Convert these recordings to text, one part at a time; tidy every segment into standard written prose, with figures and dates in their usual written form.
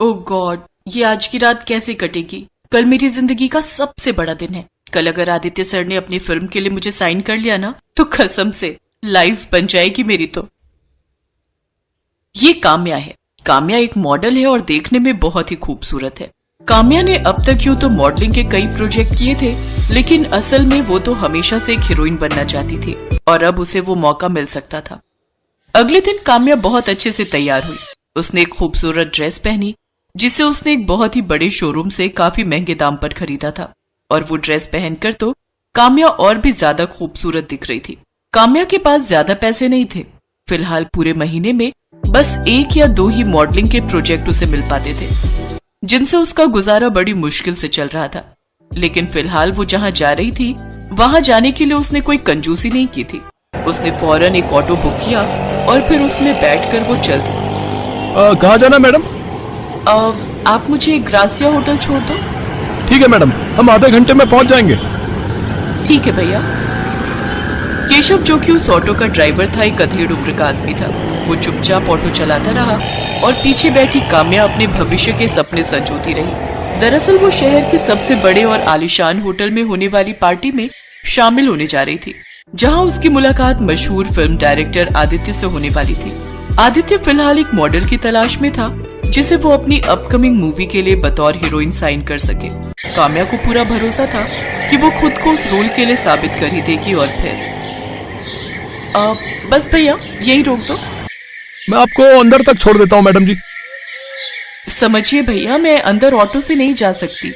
ओह God, ये आज की रात कैसे कटेगी? कल मेरी जिंदगी का सबसे बड़ा दिन है। कल अगर आदित्य सर ने अपनी फिल्म के लिए मुझे साइन कर लिया ना, तो कसम से लाइफ बन जाएगी मेरी तो। ये काम्या है। काम्या एक मॉडल है और देखने में बहुत ही खूबसूरत है। काम्या ने अब तक यूं तो मॉडलिंग के कई प्रोजेक्ट किए थे, लेकिन असल में वो तो हमेशा से एक हीरोइन बनना चाहती थी और अब उसे वो मौका मिल सकता था। अगले दिन काम्या बहुत अच्छे से तैयार हुई। उसने एक खूबसूरत ड्रेस पहनी जिसे उसने एक बहुत ही बड़े शोरूम से काफी महंगे दाम पर खरीदा था, और वो ड्रेस पहनकर तो काम्या और भी ज्यादा खूबसूरत दिख रही थी। काम्या के पास ज्यादा पैसे नहीं थे। फिलहाल पूरे महीने में बस 1 या 2 ही मॉडलिंग के प्रोजेक्ट उसे मिल पाते थे, जिनसे उसका गुजारा बड़ी मुश्किल से चल रहा था। लेकिन फिलहाल वो जहाँ जा रही थी वहां जाने के लिए उसने कोई कंजूसी नहीं की थी। उसने फौरन एक ऑटो बुक किया और फिर उसमें बैठकर वो चल दी। कहाँ जाना मैडम? आप मुझे ग्रासिया होटल छोड़ दो। ठीक है मैडम, हम आधे घंटे में पहुंच जाएंगे। ठीक है भैया। केशव, जो कि उस ऑटो का ड्राइवर था, एक अधेड़ उम्र का आदमी था। वो चुपचाप ऑटो चलाता रहा और पीछे बैठी काम्या अपने भविष्य के सपने संजोती रही। दरअसल वो शहर के सबसे बड़े और आलीशान होटल में होने वाली पार्टी में शामिल होने जा रही थी, जहां उसकी मुलाकात मशहूर फिल्म डायरेक्टर आदित्य से होने वाली थी। आदित्य फिलहाल एक मॉडल की तलाश में था जिसे वो अपनी अपकमिंग मूवी के लिए बतौर हीरोइन साइन कर सके। काम्या को पूरा भरोसा था कि वो खुद को उस रोल के लिए साबित कर ही देगी। और फिर बस भैया, यही रोक दो। मैं आपको अंदर तक छोड़ देता हूँ मैडम जी। समझिए भैया, मैं अंदर ऑटो से नहीं जा सकती।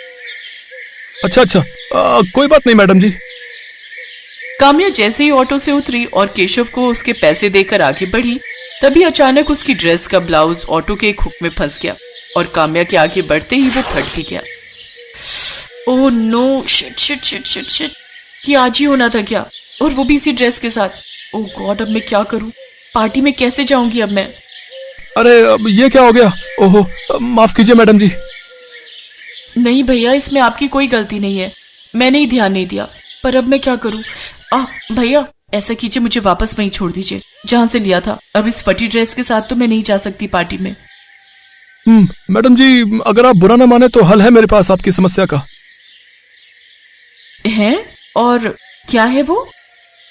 अच्छा, कोई बात नहीं मैडम जी। काम्या जैसे ही ऑटो से उतरी और केशव को उसके पैसे देकर आगे बढ़ी, तभी अचानक उसकी ड्रेस का ब्लाउज ऑटो के एक हुक में फंस गया और काम्या के आगे बढ़ते ही वो फट भी गया। Oh no, shit shit shit shit shit, ये आज ही होना था क्या? और वो भी इसी ड्रेस के साथ। ओह गॉड, अब मैं क्या करूं? पार्टी में कैसे जाऊंगी अब मैं? अरे अब ये क्या हो गया? ओहो, माफ कीजिए मैडम जी। नहीं भैया, इसमें आपकी कोई गलती नहीं है, मैंने ही ध्यान नहीं दिया। पर अब मैं क्या करूं? भैया ऐसा कीजिए, मुझे वापस वहीं छोड़ दीजिए जहां से लिया था। अब इस फटी ड्रेस के साथ तो मैं नहीं जा सकती पार्टी में। मैडम जी, अगर आप बुरा ना माने तो हल है मेरे पास आपकी समस्या का। है? और क्या है वो?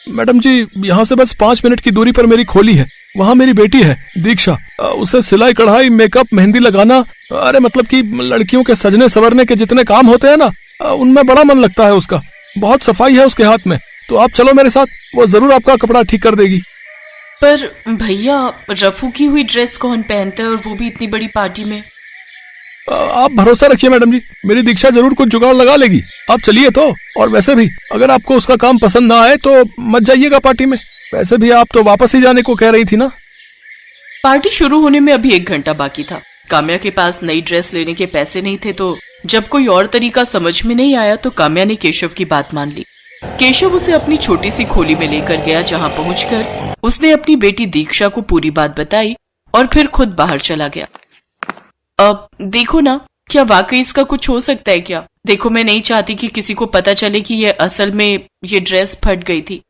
मैडम जी, यहाँ से बस 5 मिनट की दूरी पर मेरी खोली है। वहाँ मेरी बेटी है दीक्षा। उसे सिलाई कढ़ाई, मेकअप, मेहंदी लगाना, अरे मतलब कि लड़कियों के सजने संवरने के जितने काम होते हैं ना, उनमें बड़ा मन लगता है उसका। बहुत सफाई है उसके हाथ में। तो आप चलो मेरे साथ, वो जरूर आपका कपड़ा ठीक कर देगी। पर भैया, रफू की हुई ड्रेस कौन पहनता है, और वो भी इतनी बड़ी पार्टी में? आप भरोसा रखिए मैडम जी, मेरी दीक्षा जरूर कुछ जुगाड़ लगा लेगी। आप चलिए तो। और वैसे भी अगर आपको उसका काम पसंद ना आए तो मत जाइएगा पार्टी में। वैसे भी आप तो वापस ही जाने को कह रही थी ना। पार्टी शुरू होने में अभी 1 घंटा बाकी था। काम्या के पास नई ड्रेस लेने के पैसे नहीं थे, तो जब कोई और तरीका समझ में नहीं आया तो काम्या ने केशव की बात मान ली। केशव उसे अपनी छोटी सी खोली में लेकर गया, जहां पहुंचकर उसने अपनी बेटी दीक्षा को पूरी बात बताई और फिर खुद बाहर चला गया। अब देखो ना, क्या वाकई इसका कुछ हो सकता है क्या? देखो, मैं नहीं चाहती कि किसी को पता चले कि ये असल में ये ड्रेस फट गई थी।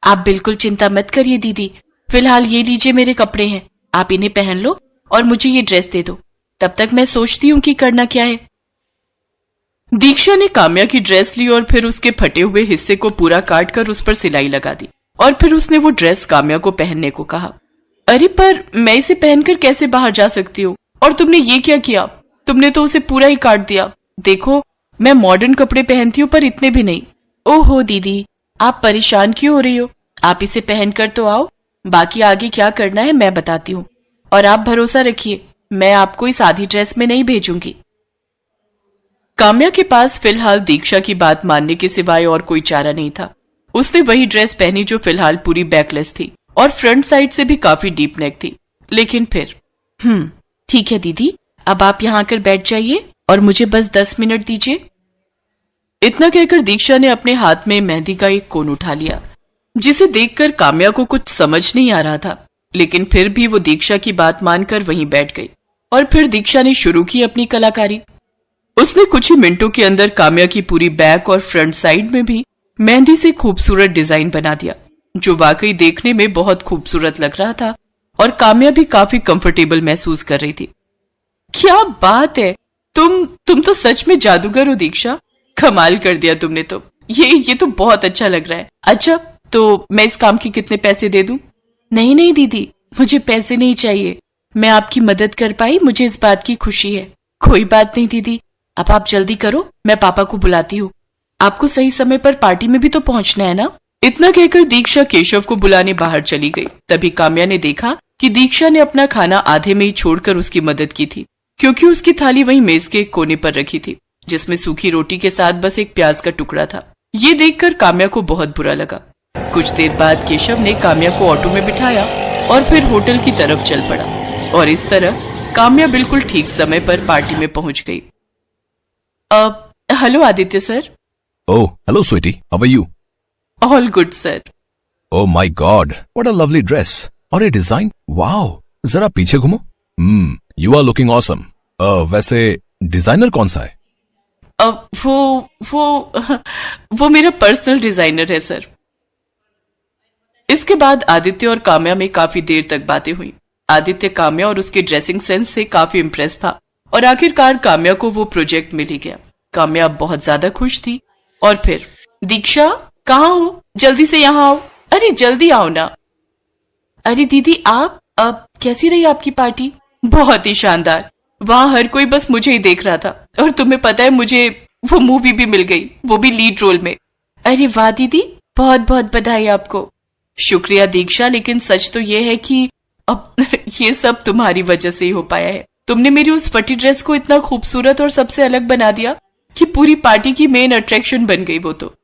आप बिल्कुल चिंता मत करिए दीदी, फिलहाल ये लीजिए मेरे कपड़े हैं, आप इन्हें पहन लो और मुझे ये ड्रेस दे दो। तब तक मैं सोचती हूँ कि करना क्या है। दीक्षा ने काम्या की ड्रेस ली और फिर उसके फटे हुए हिस्से को पूरा काट कर उस पर सिलाई लगा दी, और फिर उसने वो ड्रेस काम्या को पहनने को कहा। अरे पर मैं इसे पहनकर कैसे बाहर जा सकती हूँ? और तुमने ये क्या किया? तुमने तो उसे पूरा ही काट दिया। देखो, मैं मॉडर्न कपड़े पहनती हूँ पर इतने भी नहीं। ओहो दीदी, आप परेशान क्यों हो रही हो? आप इसे पहनकर तो आओ, बाकी आगे क्या करना है मैं बताती हूँ। और आप भरोसा रखिए, मैं आपको इस आधी ड्रेस में नहीं भेजूंगी। काम्या के पास फिलहाल दीक्षा की बात मानने के सिवाय और कोई चारा नहीं था। उसने वही ड्रेस पहनी जो फिलहाल पूरी बैकलेस थी और फ्रंट साइड से भी काफी डीप नेक थी। लेकिन फिर ठीक है दीदी, अब आप यहाँ आकर बैठ जाइए और मुझे बस 10 मिनट दीजिए। इतना कहकर दीक्षा ने अपने हाथ में मेहंदी का एक कोन उठा लिया, जिसे देखकर काम्या को कुछ समझ नहीं आ रहा था। लेकिन फिर भी वो दीक्षा की बात मानकर वहीं बैठ गई और फिर दीक्षा ने शुरू की अपनी कलाकारी। उसने कुछ ही मिनटों के अंदर काम्या की पूरी बैक और फ्रंट साइड में भी मेहंदी से खूबसूरत डिजाइन बना दिया, जो वाकई देखने में बहुत खूबसूरत लग रहा था और काम्या भी काफी कंफर्टेबल महसूस कर रही थी। क्या बात है, तुम तो सच में जादूगर हो दीक्षा। कमाल कर दिया तुमने तो। ये तो बहुत अच्छा लग रहा है। अच्छा, तो मैं इस काम के कितने पैसे दे दूं? नहीं नहीं दीदी, मुझे पैसे नहीं चाहिए। मैं आपकी मदद कर पाई, मुझे इस बात की खुशी है। कोई बात नहीं दीदी, अब आप जल्दी करो, मैं पापा को बुलाती हूँ। आपको सही समय पर पार्टी में भी तो पहुंचना है ना। इतना कहकर दीक्षा केशव को बुलाने बाहर चली गई। तभी काम्या ने देखा कि दीक्षा ने अपना खाना आधे में ही छोड़कर उसकी मदद की थी, क्योंकि उसकी थाली वहीं मेज के एक कोने पर रखी थी, जिसमें सूखी रोटी के साथ बस एक प्याज का टुकड़ा था। ये देखकर काम्या को बहुत बुरा लगा। कुछ देर बाद केशव ने काम्या को ऑटो में बिठाया और फिर होटल की तरफ चल पड़ा, और इस तरह काम्या बिल्कुल ठीक समय पर पार्टी में पहुंच गई। Hello Aditya sir. Oh hello sweety, how are you? All good sir. Oh my god, what a lovely dress. और ये डिजाइन, वाओ। जरा पीछे घूमो। You are looking awesome. वैसे डिजाइनर कौन सा है? वो मेरा पर्सनल डिजाइनर है सर। इसके बाद आदित्य और काम्या में काफी देर तक बातें हुई। आदित्य काम्या और उसके ड्रेसिंग सेंस से काफी इम्प्रेस था, और आखिरकार काम्या को वो प्रोजेक्ट मिल ही गया। काम्या अब बहुत ज्यादा खुश थी। और फिर, दीक्षा कहाँ हो? जल्दी से यहाँ आओ। अरे जल्दी आओ ना। अरे दीदी आप, अब कैसी रही आपकी पार्टी? बहुत ही शानदार। वहां हर कोई बस मुझे ही देख रहा था, और तुम्हें पता है मुझे वो मूवी भी मिल गई, वो भी लीड रोल में। अरे वाह दीदी, बहुत बहुत बधाई आपको। शुक्रिया दीक्षा, लेकिन सच तो ये है कि अब ये सब तुम्हारी वजह से ही हो पाया है। तुमने मेरी उस फटी ड्रेस को इतना खूबसूरत और सबसे अलग बना दिया कि पूरी पार्टी की मेन अट्रैक्शन बन गई वो तो।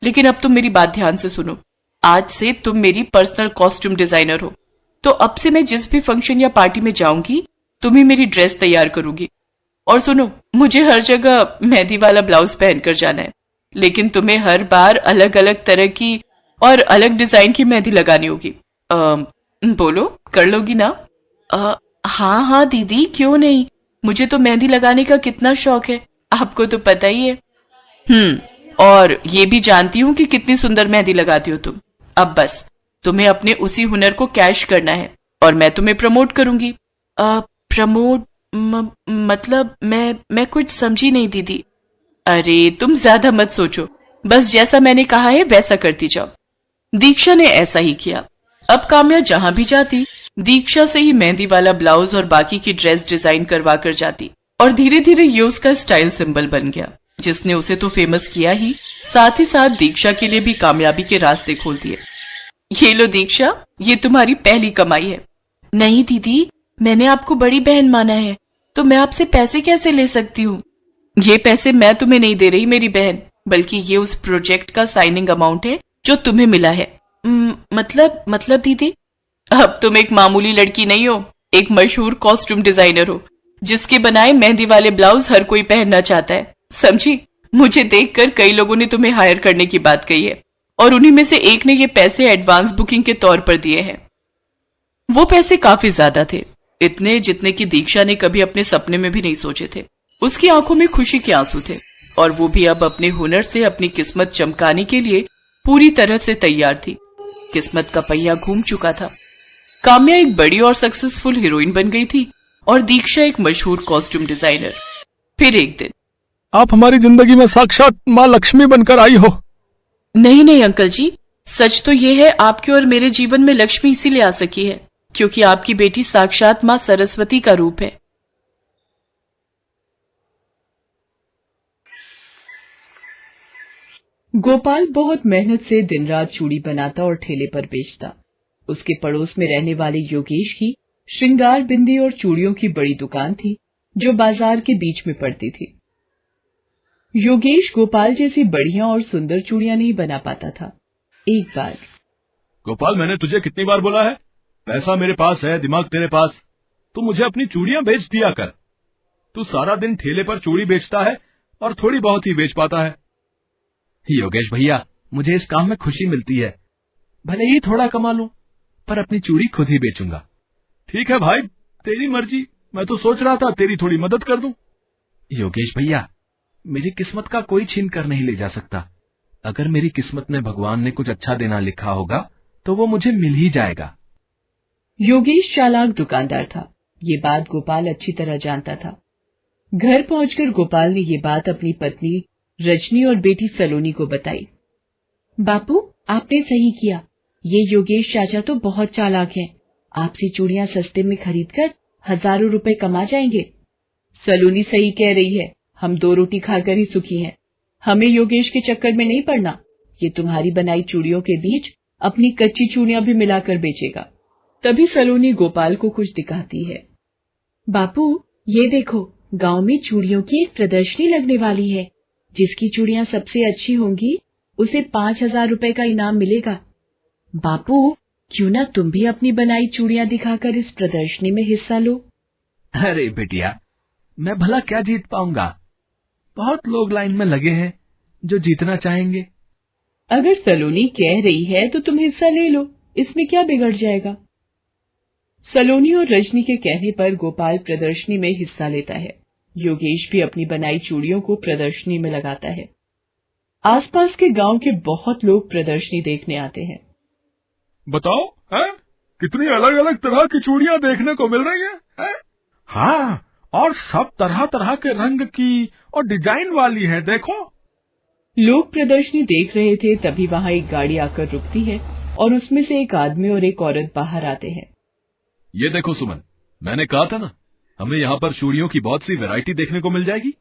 लेकिन अब तुम मेरी बात ध्यान से सुनो। आज से तुम मेरी पर्सनल कॉस्ट्यूम डिजाइनर हो, तो अब से मैं जिस भी फंक्शन या पार्टी में जाऊंगी, तुम ही मेरी ड्रेस तैयार करोगी। और सुनो, मुझे हर जगह मेहंदी वाला ब्लाउज पहनकर जाना है, लेकिन तुम्हें हर बार अलग अलग तरह की और अलग डिजाइन की मेहंदी लगानी होगी। बोलो, कर लोगी ना? हाँ हाँ दीदी, क्यों नहीं। मुझे तो मेहंदी लगाने का कितना शौक है, आपको तो पता ही है। और ये भी जानती हूँ कि कितनी सुंदर मेहंदी लगाती हो तुम। अब बस तुम्हें अपने उसी हुनर को कैश करना है, और मैं तुम्हें प्रमोट करूंगी। प्रमोट मतलब मैं कुछ समझी नहीं दीदी। अरे तुम ज्यादा मत सोचो, बस जैसा मैंने कहा है वैसा करती जाओ। दीक्षा ने ऐसा ही किया। अब काम्या जहां भी जाती, दीक्षा से ही मेहंदी वाला ब्लाउज और बाकी की ड्रेस डिजाइन करवा कर जाती, और धीरे धीरे ये उसका स्टाइल सिंबल बन गया, जिसने उसे तो फेमस किया ही, साथ ही साथ दीक्षा के लिए भी कामयाबी के रास्ते खोल दिए। ये लो दीक्षा, ये तुम्हारी पहली कमाई है। नहीं दीदी, मैंने आपको बड़ी बहन माना है, तो मैं आपसे पैसे कैसे ले सकती हूँ? ये पैसे मैं तुम्हें नहीं दे रही मेरी बहन, बल्कि ये उस प्रोजेक्ट का साइनिंग अमाउंट है जो तुम्हें मिला है। मतलब दीदी, अब तुम एक मामूली लड़की नहीं हो, एक मशहूर कॉस्ट्यूम डिजाइनर हो, जिसके बनाए मेहंदी वाले ब्लाउज हर कोई पहनना चाहता है, समझी? मुझे देखकर कई लोगों ने तुम्हें हायर करने की बात कही है, और उन्हीं में से एक ने ये पैसे एडवांस बुकिंग के तौर पर दिए हैं। वो पैसे काफी ज्यादा थे, इतने जितने की दीक्षा ने कभी अपने सपने में भी नहीं सोचे थे। उसकी आंखों में खुशी के आंसू थे, और वो भी अब अपने हुनर से अपनी किस्मत चमकाने के लिए पूरी तरह से तैयार थी। किस्मत का पहिया घूम चुका था। काम्या एक बड़ी और सक्सेसफुल हीरोइन बन गई थी, और दीक्षा एक मशहूर कॉस्ट्यूम डिजाइनर। फिर एक दिन, आप हमारी जिंदगी में साक्षात माँ लक्ष्मी बनकर आई हो। नहीं नहीं अंकल जी, सच तो ये है, आपके और मेरे जीवन में लक्ष्मी इसीलिए आ सकी है क्योंकि आपकी बेटी साक्षात माँ सरस्वती का रूप है। गोपाल बहुत मेहनत से दिन रात चूड़ी बनाता और ठेले पर बेचता। उसके पड़ोस में रहने वाले योगेश की श्रृंगार बिंदी और चूड़ियों की बड़ी दुकान थी, जो बाजार के बीच में पड़ती थी। योगेश गोपाल जैसी बढ़िया और सुंदर चूड़ियां नहीं बना पाता था। एक बार, गोपाल, मैंने तुझे कितनी बार बोला है, पैसा मेरे पास है, दिमाग तेरे पास, तू मुझे अपनी चूड़ियां बेच दिया कर। तू सारा दिन ठेले पर चूड़ी बेचता है और थोड़ी बहुत ही बेच पाता है। योगेश भैया, मुझे इस काम में खुशी मिलती है, भले ही थोड़ा कमा लूं, पर अपनी चूड़ी खुद ही बेचूंगा। ठीक है भाई, तेरी मर्जी। मैं तो सोच रहा था तेरी थोड़ी मदद कर दूं। योगेश भैया, मेरी किस्मत का कोई छीन कर नहीं ले जा सकता। अगर मेरी किस्मत में भगवान ने कुछ अच्छा देना लिखा होगा, तो वो मुझे मिल ही जाएगा। योगेश चालाक दुकानदार था, ये बात गोपाल अच्छी तरह जानता था। घर पहुंचकर गोपाल ने ये बात अपनी पत्नी रजनी और बेटी सलोनी को बताई। बापू, आपने सही किया। ये योगेश चाचा तो बहुत चालाक हैं। आपसे चूड़ियां सस्ते में खरीदकर हजारों रुपए कमा जाएंगे। सलोनी सही कह रही है, हम 2 रोटी खाकर ही सुखी हैं। हमें योगेश के चक्कर में नहीं पड़ना। ये तुम्हारी बनाई चूड़ियों के बीच अपनी कच्ची चूड़ियां भी मिलाकर बेचेगा। तभी सलोनी गोपाल को कुछ दिखाती है। बापू, ये देखो, गांव में चूड़ियों की एक प्रदर्शनी लगने वाली है। जिसकी चूड़ियां सबसे अच्छी होंगी उसे 5,000 रुपए का इनाम मिलेगा। बापू, क्यों ना तुम भी अपनी बनाई चूड़ियां दिखाकर इस प्रदर्शनी में हिस्सा लो। अरे बेटिया, मैं भला क्या जीत पाऊंगा? बहुत लोग लाइन में लगे हैं जो जीतना चाहेंगे। अगर सलोनी कह रही है तो तुम हिस्सा ले लो, इसमें क्या बिगड़ जाएगा। सलोनी और रजनी के कहने पर गोपाल प्रदर्शनी में हिस्सा लेता है। योगेश भी अपनी बनाई चूड़ियों को प्रदर्शनी में लगाता है। आसपास के गांव के बहुत लोग प्रदर्शनी देखने आते हैं। बताओ, है कितनी अलग अलग तरह की चूड़ियां देखने को मिल रही है? हाँ, और सब तरह तरह के रंग की और डिजाइन वाली है, देखो। लोग प्रदर्शनी देख रहे थे, तभी वहां एक गाड़ी आकर रुकती है और उसमें से एक आदमी और एक औरत बाहर आते हैं। ये देखो सुमन, मैंने कहा था ना, हमें यहाँ पर चूड़ियों की बहुत सी वैरायटी देखने को मिल जाएगी।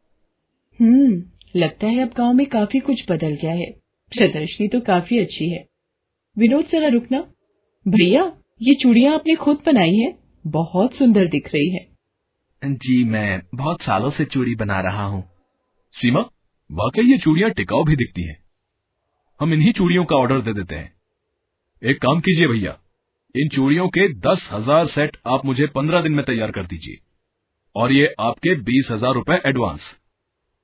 लगता है अब गांव में काफी कुछ बदल गया है। प्रदर्शनी तो काफी अच्छी है। विनोद, जरा रुकना। भैया, ये चूड़ियां आपने खुद बनाई हैं? बहुत सुंदर दिख रही है। जी, मैं बहुत सालों से चूड़ी बना रहा हूँ। सीमा, वाकई ये चूड़ियां टिकाऊ भी दिखती हैं। हम इन्हीं चूड़ियों का ऑर्डर दे देते हैं। एक काम कीजिए भैया, इन चूड़ियों के 10,000 सेट आप मुझे 15 दिन में तैयार कर दीजिए, और ये आपके 20,000 रुपए एडवांस।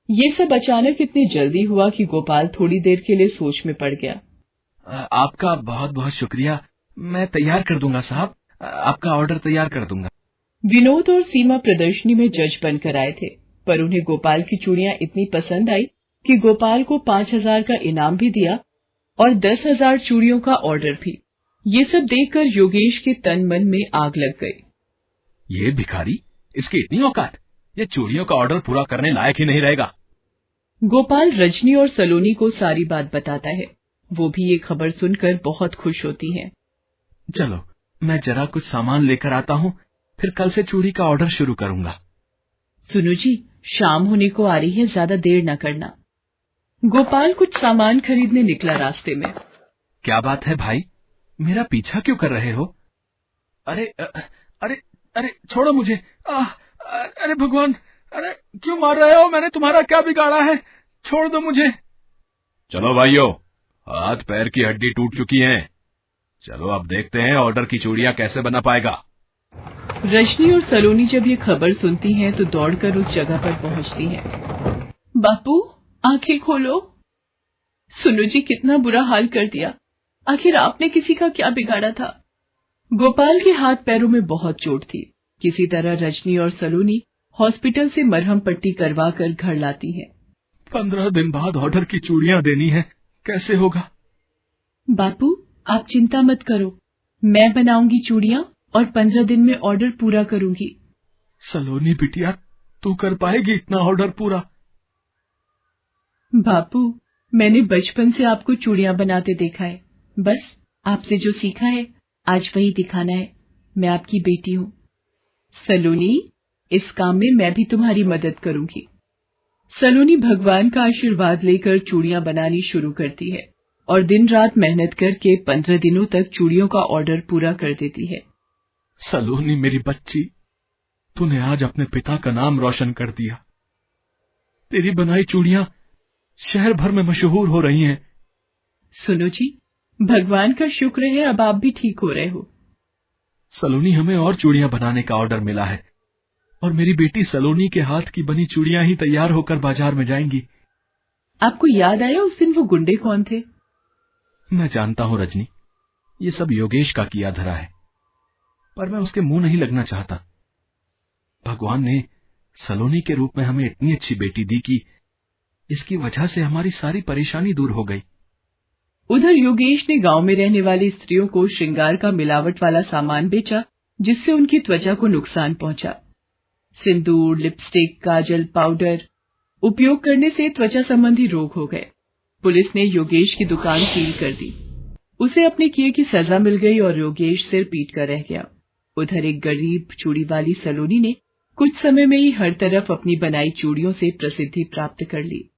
ये सब अचानक इतनी जल्दी हुआ कि गोपाल थोड़ी देर के लिए सोच में पड़ गया। आपका बहुत बहुत शुक्रिया। मैं तैयार कर दूंगा साहब, आपका ऑर्डर तैयार कर दूंगा। विनोद और सीमा प्रदर्शनी में जज बनकर आए थे, पर उन्हें गोपाल की चूड़ियां इतनी पसंद आई कि गोपाल को 5,000 का इनाम भी दिया और 10,000 चूड़ियों का ऑर्डर भी। ये सब देखकर योगेश के तन मन में आग लग गई। ये भिखारी, इसकी इतनी औकात, ये चूड़ियों का ऑर्डर पूरा करने लायक ही नहीं रहेगा। गोपाल रजनी और सलोनी को सारी बात बताता है। वो भी ये खबर सुनकर बहुत खुश होती हैं। चलो, मैं जरा कुछ सामान लेकर आता हूँ, फिर कल से चूड़ी का ऑर्डर शुरू करूंगा। सुनो जी, शाम होने को आ रही है, ज्यादा देर न करना। गोपाल कुछ सामान खरीदने निकला रास्ते में। क्या बात है भाई, मेरा पीछा क्यों कर रहे हो? अरे अरे अरे छोड़ो मुझे। अरे भगवान, अरे क्यों मार रहे हो? मैंने तुम्हारा क्या बिगाड़ा है? छोड़ दो मुझे। चलो भाइयों, हाथ पैर की हड्डी टूट चुकी है। चलो अब देखते हैं ऑर्डर की चूड़ियां कैसे बना पाएगा। रजनी और सलोनी जब ये खबर सुनती हैं तो दौड़कर उस जगह पर पहुंचती हैं। बापू, आंखें खोलो। सुनो जी, कितना बुरा हाल कर दिया। आखिर आपने किसी का क्या बिगाड़ा था? गोपाल के हाथ पैरों में बहुत चोट थी। किसी तरह रजनी और सलोनी हॉस्पिटल से मरहम पट्टी करवा कर घर लाती हैं। 15 दिन बाद ऑर्डर की चूड़ियां देनी है, कैसे होगा? बापू, आप चिंता मत करो, मैं बनाऊंगी चूड़ियां और 15 दिन में ऑर्डर पूरा करूंगी। सलोनी बिटिया, तू कर पाएगी इतना ऑर्डर पूरा? बापू, मैंने बचपन से आपको चूड़ियां बनाते देखा है। बस आपसे जो सीखा है आज वही दिखाना है। मैं आपकी बेटी हूँ। सलोनी, इस काम में मैं भी तुम्हारी मदद करूंगी। सलोनी भगवान का आशीर्वाद लेकर चूड़ियां बनानी शुरू करती है और दिन रात मेहनत करके 15 दिनों तक चूड़ियों का ऑर्डर पूरा कर देती है। सलोनी मेरी बच्ची, तूने आज अपने पिता का नाम रोशन कर दिया। तेरी बनाई चूड़ियां शहर भर में मशहूर हो रही हैं। सुनो जी, भगवान का शुक्र है अब आप भी ठीक हो रहे हो। सलोनी, हमें और चूड़ियां बनाने का ऑर्डर मिला है और मेरी बेटी सलोनी के हाथ की बनी चूड़ियां ही तैयार होकर बाजार में जाएंगी। आपको याद आया उस दिन वो गुंडे कौन थे? मैं जानता हूं रजनी, ये सब योगेश का किया धरा है, पर मैं उसके मुंह नहीं लगना चाहता। भगवान ने सलोनी के रूप में हमें इतनी अच्छी बेटी दी कि इसकी वजह से हमारी सारी परेशानी दूर हो गई। उधर योगेश ने गांव में रहने वाली स्त्रियों को श्रृंगार का मिलावट वाला सामान बेचा जिससे उनकी त्वचा को नुकसान पहुंचा। सिंदूर, लिपस्टिक, काजल, पाउडर उपयोग करने से त्वचा संबंधी रोग हो गए। पुलिस ने योगेश की दुकान सील कर दी। उसे अपने किए की सजा मिल गई और योगेश सिर पीट कर रह गया। उधर एक गरीब चूड़ी वाली सलोनी ने कुछ समय में ही हर तरफ अपनी बनाई चूड़ियों से प्रसिद्धि प्राप्त कर ली।